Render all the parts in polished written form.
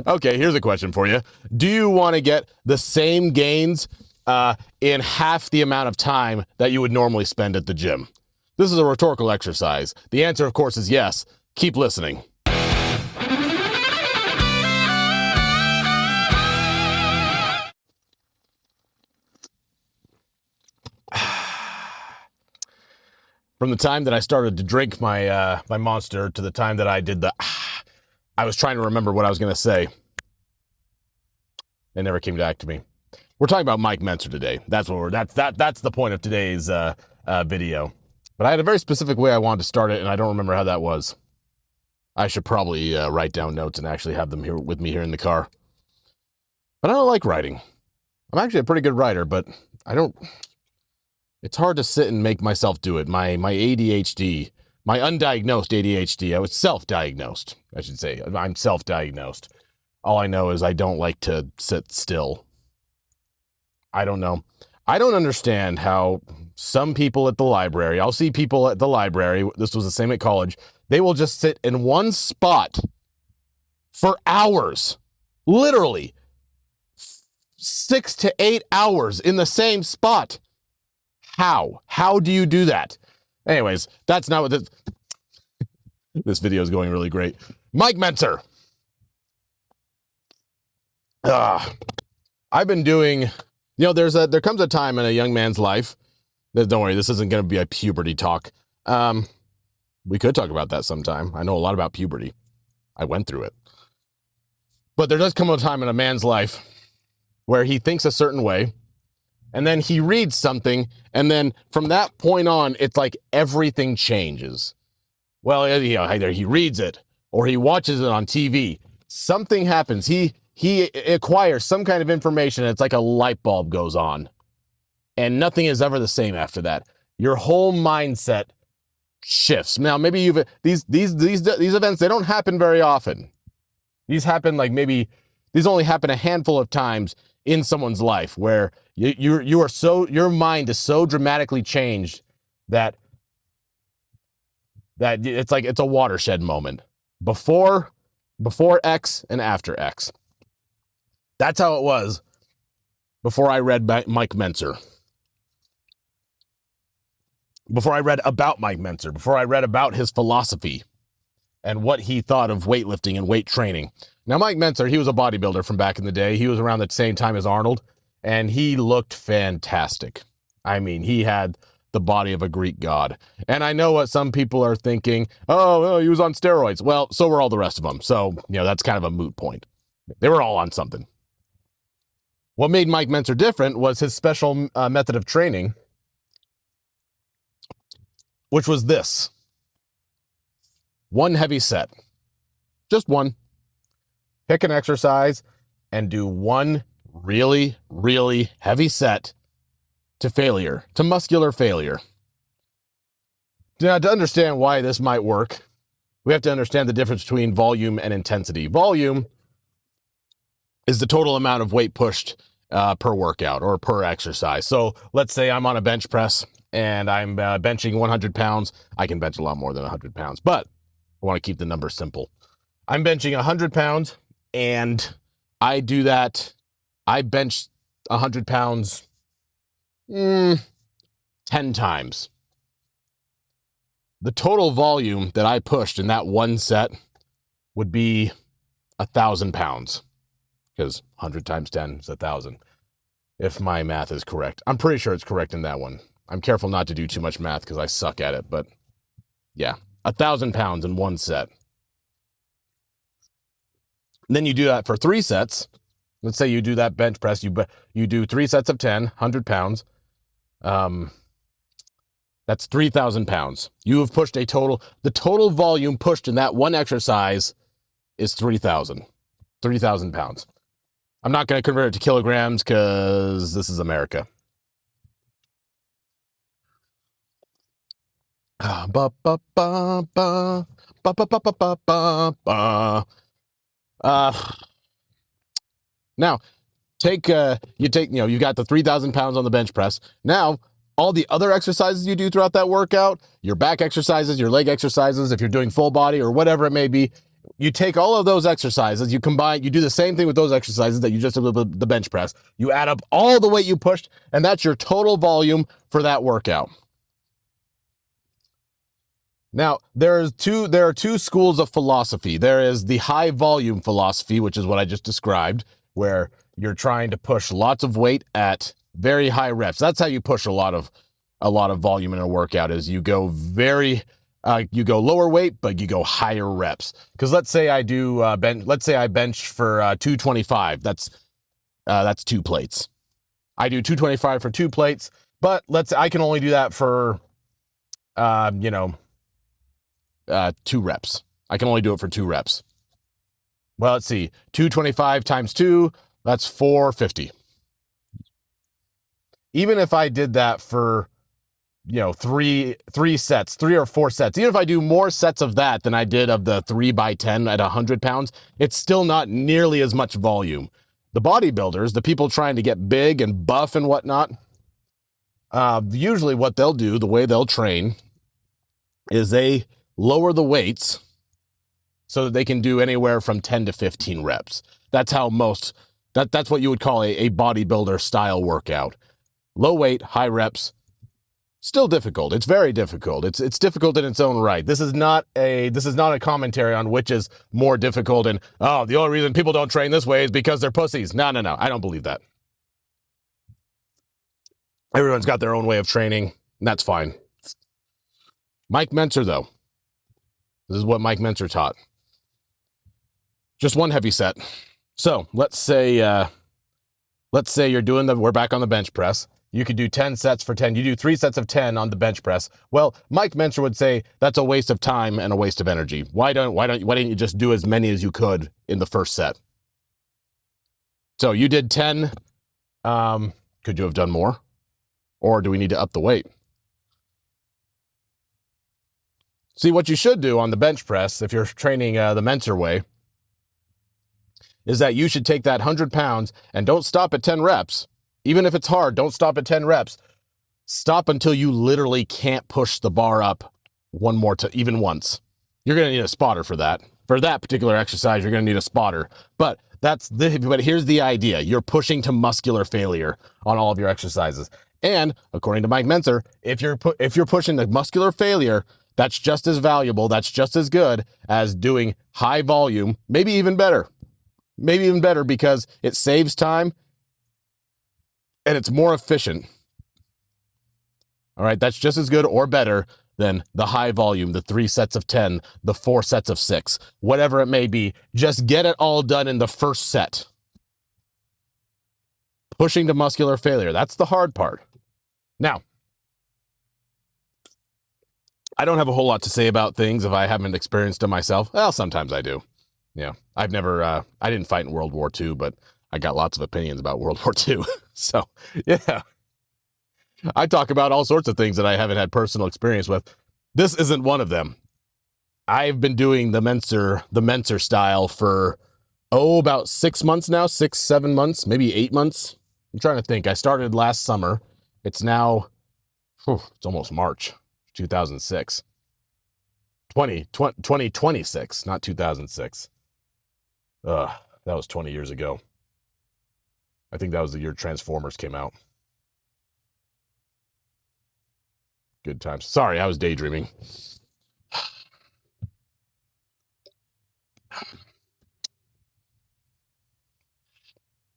Okay, here's a question for you. Do you want to get the same gains in half the amount of time that you would normally spend at the gym? This is a rhetorical exercise. The answer, of course, is yes. Keep listening. From the time that I started to drink my my Monster to the time that I did I was trying to remember what I was going to say. It never came back to me. We're talking about Mike Mentzer today. That's what that's the point of today's video. But I had a very specific way I wanted to start it, and I don't remember how that was. I should probably write down notes and actually have them here with me here in the car. But I don't like writing. I'm actually a pretty good writer, but I don't. It's hard to sit and make myself do it. My ADHD, my undiagnosed ADHD. I was self-diagnosed, I should say. I'm self-diagnosed. All I know is I don't like to sit still. I don't know. I don't understand how some people at the library, I'll see people at the library, this was the same at college, they will just sit in one spot for hours. Literally 6 to 8 hours in the same spot. How? How do you do that? Anyways, that's not what this video is going really great. Mike Mentzer. I've been doing, there comes a time in a young man's life that, don't worry, this isn't going to be a puberty talk. We could talk about that sometime. I know a lot about puberty. I went through it. But there does come a time in a man's life where he thinks a certain way, and then he reads something, and then from that point on, it's like everything changes. Well, either he reads it or he watches it on TV. Something happens. He acquires some kind of information, and it's like a light bulb goes on. And nothing is ever the same after that. Your whole mindset shifts. Now, maybe these events, they don't happen very often. These happen these only happen a handful of times in someone's life where your mind is so dramatically changed that it's a watershed moment. Before X and after X. That's how it was before I read Mike Mentzer. Before I read about Mike Mentzer, before I read about his philosophy and what he thought of weightlifting and weight training. Now, Mike Mentzer, he was a bodybuilder from back in the day. He was around the same time as Arnold, and he looked fantastic. I mean, he had the body of a Greek god. And I know what some people are thinking, oh, he was on steroids. Well, so were all the rest of them. So, that's kind of a moot point. They were all on something. What made Mike Mentzer different was his special method of training, which was this. One heavy set. Just one. Pick an exercise and do one really, really heavy set to failure, to muscular failure. Now, to understand why this might work, we have to understand the difference between volume and intensity. Volume is the total amount of weight pushed per workout or per exercise. So let's say I'm on a bench press and I'm benching 100 pounds. I can bench a lot more than 100 pounds, but I want to keep the numbers simple. I'm benching 100 pounds and I do that. I bench 100 pounds 10 times. The total volume that I pushed in that one set would be 1,000 pounds, because 100 times 10 is 1,000, if my math is correct. I'm pretty sure it's correct in that one. I'm careful not to do too much math because I suck at it, but yeah, 1,000 pounds in one set. And then you do that for 3 sets. Let's say you do that bench press. You do 3 sets of 10, 100 pounds. That's 3,000 pounds. You have pushed the total volume pushed in that one exercise is 3,000 pounds. I'm not going to convert it to kilograms because this is America. Now, you got the 3,000 pounds on the bench press. Now, all the other exercises you do throughout that workout, your back exercises, your leg exercises, if you're doing full body or whatever it may be, you take all of those exercises, you combine, you do the same thing with those exercises that you just did with the bench press. You add up all the weight you pushed, and that's your total volume for that workout. Now, there are two schools of philosophy. There is the high volume philosophy, which is what I just described, where you're trying to push lots of weight at very high reps. That's how you push a lot of volume in a workout. Is you go you go lower weight, but you go higher reps. Because let's say I do let's say I bench for 225. That's 2 plates. I do 225 for 2 plates, but I can only do that for 2 reps. I can only do it for 2 reps. Well, let's see. 225 times 2, that's 450. Even if I did that for, 3 sets, 3 or 4 sets, even if I do more sets of that than I did of the 3x10 at 100 pounds, it's still not nearly as much volume. The bodybuilders, the people trying to get big and buff and whatnot, usually what they'll do, the way they'll train, is they lower the weights so that they can do anywhere from 10 to 15 reps. That's how that's what you would call a bodybuilder style workout. Low weight, high reps, still difficult. It's very difficult. It's difficult in its own right. This is not a commentary on which is more difficult and, the only reason people don't train this way is because they're pussies. No. I don't believe that. Everyone's got their own way of training, and that's fine. Mike Mentzer, though. This is what Mike Mentzer taught. Just one heavy set. So let's say we're back on the bench press. You could do 10 sets for 10. You do 3 sets of 10 on the bench press. Well, Mike Mentzer would say that's a waste of time and a waste of energy. Why didn't you just do as many as you could in the first set? So you did 10. Could you have done more? Or do we need to up the weight? See, what you should do on the bench press, if you're training the Mentzer way, is that you should take that 100 pounds and don't stop at 10 reps. Even if it's hard, don't stop at 10 reps. Stop until you literally can't push the bar up even once. You're going to need a spotter for that. For that particular exercise, you're going to need a spotter. But here's the idea. You're pushing to muscular failure on all of your exercises. And according to Mike Mentzer, if you're pushing to muscular failure, that's just as valuable, that's just as good as doing high volume, maybe even better. Maybe even better because it saves time and it's more efficient. All right, that's just as good or better than the high volume, the 3 sets of 10, the 4 sets of 6, whatever it may be. Just get it all done in the first set. Pushing to muscular failure, that's the hard part. Now, I don't have a whole lot to say about things if I haven't experienced them myself. Well, sometimes I do. Yeah, I didn't fight in World War II, but I got lots of opinions about World War II. So, yeah. I talk about all sorts of things that I haven't had personal experience with. This isn't one of them. I've been doing the Mentzer style for, about 6 months now, 6, 7 months, maybe 8 months. I'm trying to think. I started last summer. It's now, it's almost March 2006. 2026, not 2006. That was 20 years ago. I think that was the year Transformers came out. Good times. Sorry, I was daydreaming.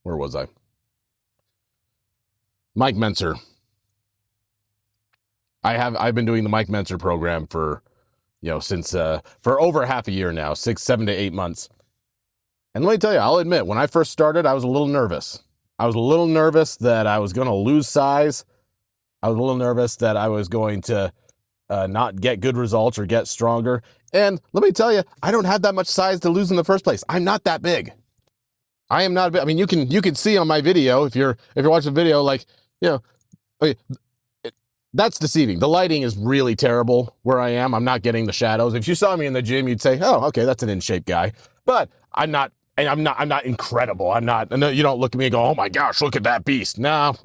Where was I? Mike Mentzer. I've been doing the Mike Mentzer program for, since for over half a year now, 6, 7 to 8 months. And let me tell you, I'll admit, when I first started, I was a little nervous. I was a little nervous that I was going to lose size. I was a little nervous that I was going to not get good results or get stronger. And let me tell you, I don't have that much size to lose in the first place. I'm not that big. I am not big. I mean, you can see on my video, if you're watching the video, that's deceiving. The lighting is really terrible where I am. I'm not getting the shadows. If you saw me in the gym, you'd say, oh, okay, that's an in-shape guy. But I'm not incredible. You don't look at me and go, oh my gosh, look at that beast. No.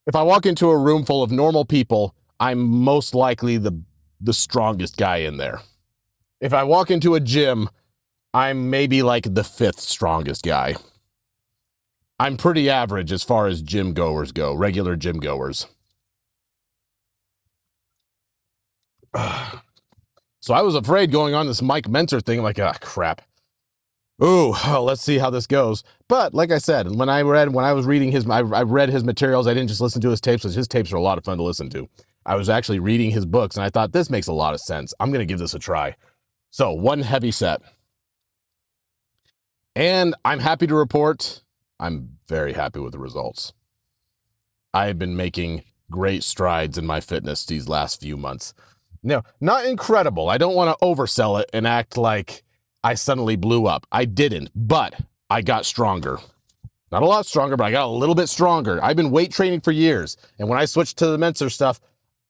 If I walk into a room full of normal people, I'm most likely the strongest guy in there. If I walk into a gym I'm maybe like the 5th strongest guy. I'm pretty average as far as gym goers go, regular gym goers. So I was afraid going on this Mike Mentzer thing, like, ah, crap. Ooh, let's see how this goes. But like I said, when I was reading his, I read his materials. I didn't just listen to his tapes, because his tapes are a lot of fun to listen to. I was actually reading his books, and I thought, this makes a lot of sense. I'm going to give this a try. So 1 heavy set. And I'm happy to report, I'm very happy with the results. I have been making great strides in my fitness these last few months. No, not incredible. I don't want to oversell it and act like I suddenly blew up. I didn't, but I got stronger. Not a lot stronger, but I got a little bit stronger. I've been weight training for years, and when I switched to the Mentzer stuff,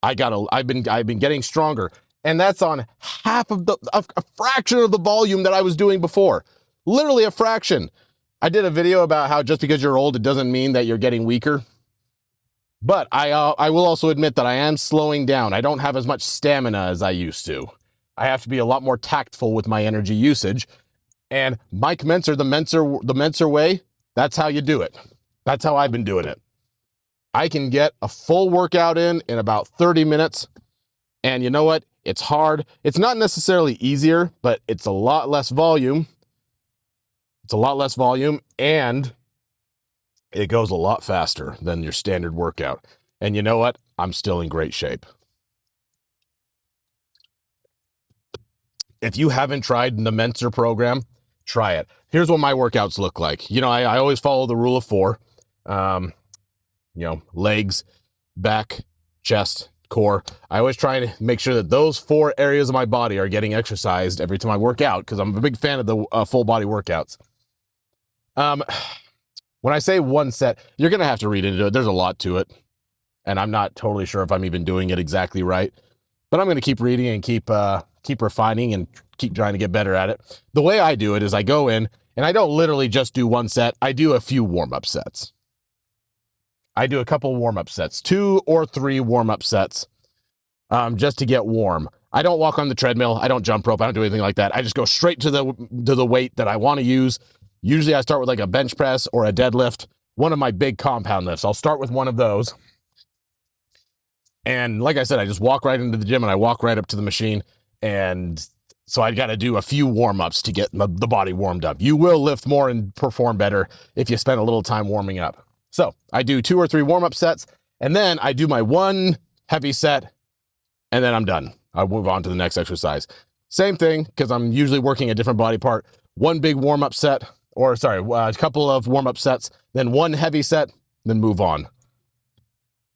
I've been getting stronger, and that's on half of a fraction of the volume that I was doing before. Literally a fraction. I did a video about how just because you're old, it doesn't mean that you're getting weaker. But I will also admit that I am slowing down. I don't have as much stamina as I used to. I have to be a lot more tactful with my energy usage. And Mike Mentzer, the Mentzer way, that's how you do it. That's how I've been doing it. I can get a full workout in about 30 minutes. And you know what? It's hard. It's not necessarily easier, but it's a lot less volume. It's a lot less volume, and it goes a lot faster than your standard workout. And you know what? I'm still in great shape. If you haven't tried the Mentzer program, try it. Here's what my workouts look like. You know, I always follow the rule of 4. You know, legs, back, chest, core. I always try to make sure that those 4 areas of my body are getting exercised every time I work out, because I'm a big fan of the full body workouts. When I say 1 set, you're going to have to read into it. There's a lot to it, and I'm not totally sure if I'm even doing it exactly right, but I'm going to keep reading and keep refining and keep trying to get better at it. The way I do it is I go in, and I don't literally just do 1 set. I do a few warm-up sets. I do a couple warm-up sets, 2 or 3 warm-up sets, just to get warm. I don't walk on the treadmill. I don't jump rope. I don't do anything like that. I just go straight to the weight that I want to use. Usually I start with like a bench press or a deadlift, one of my big compound lifts. I'll start with one of those. And like I said, I just walk right into the gym and I walk right up to the machine. And so I got to do a few warm-ups to get the body warmed up. You will lift more and perform better if you spend a little time warming up. So I do 2 or 3 warm-up sets, and then I do my 1 heavy set, and then I'm done. I'll move on to the next exercise. Same thing, because I'm usually working a different body part. 1 big warm-up set, a couple of warm-up sets, then 1 heavy set, then move on.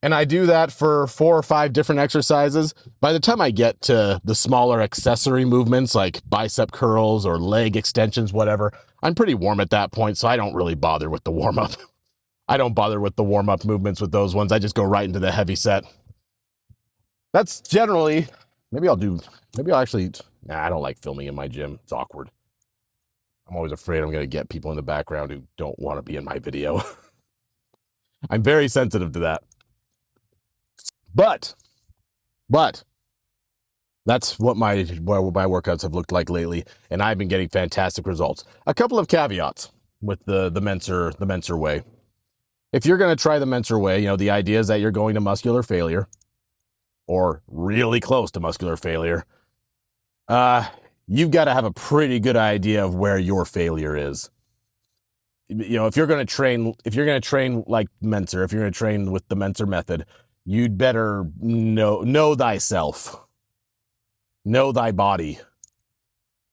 And I do that for 4 or 5 different exercises. By the time I get to the smaller accessory movements like bicep curls or leg extensions, whatever, I'm pretty warm at that point, so I don't really bother with the warm-up. I don't bother with the warm-up movements with those ones. I just go right into the heavy set. That's generally, I don't like filming in my gym. It's awkward. I'm always afraid I'm going to get people in the background who don't want to be in my video. I'm very sensitive to that. But that's what my workouts have looked like lately, and I've been getting fantastic results. A couple of caveats with the Mentzer way. If you're going to try the Mentzer way, you know, the idea is that you're going to muscular failure or really close to muscular failure. You've got to have a pretty good idea of where your failure is. You know, if you're going to train like Mentzer, if you're going to train with the Mentzer method, you'd better know thyself, know thy body.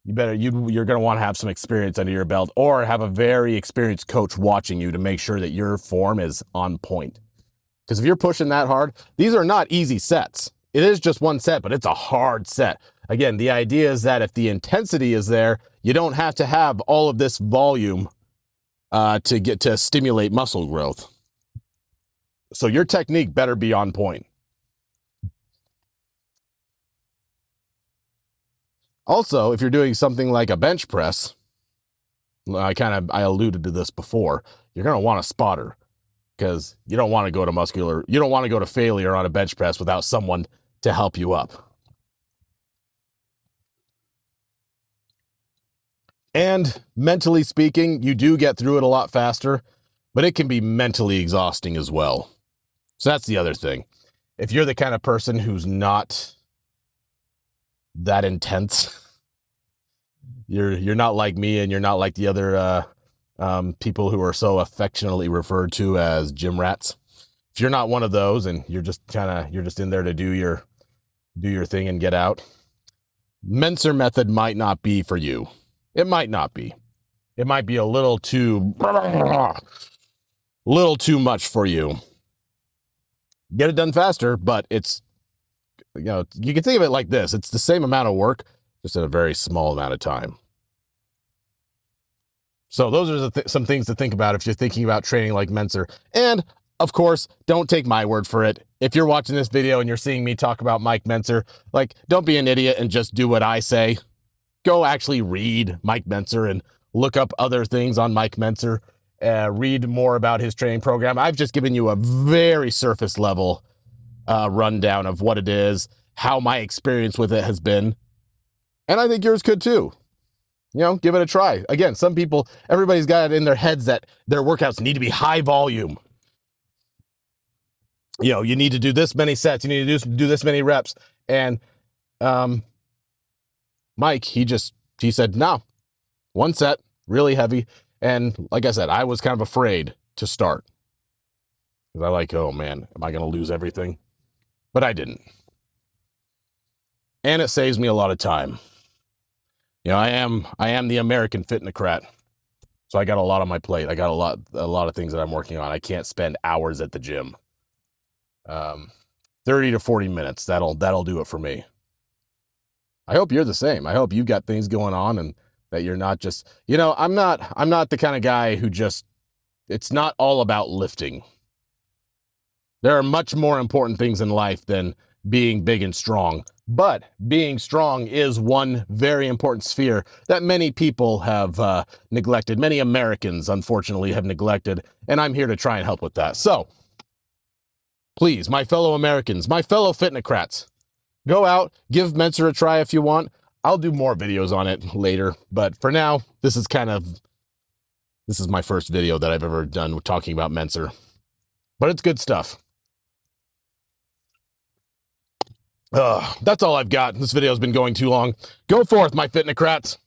You're going to want to have some experience under your belt, or have a very experienced coach watching you to make sure that your form is on point. Because if you're pushing that hard, these are not easy sets. It is just 1 set, but it's a hard set. Again, the idea is that if the intensity is there, you don't have to have all of this volume to stimulate muscle growth. So your technique better be on point. Also, if you're doing something like a bench press, I alluded to this before, you're going to want a spotter, because you don't want to go to failure on a bench press without someone to help you up. And mentally speaking, you do get through it a lot faster, but it can be mentally exhausting as well. So that's the other thing. If you're the kind of person who's not that intense, you're not like me, and you're not like the other people who are so affectionately referred to as gym rats. If you're not one of those, and you're just in there to do your thing and get out, Mentzer method might not be for you. It might not be. It might be a little too much for you. Get it done faster, but it's, you can think of it like this. It's the same amount of work, just in a very small amount of time. So those are some things to think about if you're thinking about training like Mentzer. And of course, don't take my word for it. If you're watching this video and you're seeing me talk about Mike Mentzer, don't be an idiot and just do what I say. Go actually read Mike Mentzer and look up other things on Mike Mentzer. Read more about his training program. I've just given you a very surface level rundown of what it is, how my experience with it has been. And I think yours could too. Give it a try. Again, everybody's got it in their heads that their workouts need to be high volume. You need to do this many sets. You need to do this many reps. And Mike, he said, no, one set, really heavy. And like I said, I was kind of afraid to start. Because oh man, am I going to lose everything? But I didn't. And it saves me a lot of time. I am the American fitnesscrat. So I got a lot on my plate. I got a lot of things that I'm working on. I can't spend hours at the gym. 30 to 40 minutes. That'll do it for me. I hope you're the same. I hope you've got things going on and that you're not just, I'm not the kind of guy who it's not all about lifting. There are much more important things in life than being big and strong. But being strong is one very important sphere that many people have neglected. Many Americans, unfortunately, have neglected. And I'm here to try and help with that. So, please, my fellow Americans, my fellow fitnesscrats, go out, give Mentzer a try if you want. I'll do more videos on it later. But for now, this is my first video that I've ever done talking about Mentzer. But it's good stuff. That's all I've got. This video's been going too long. Go forth, my fitnesscrats.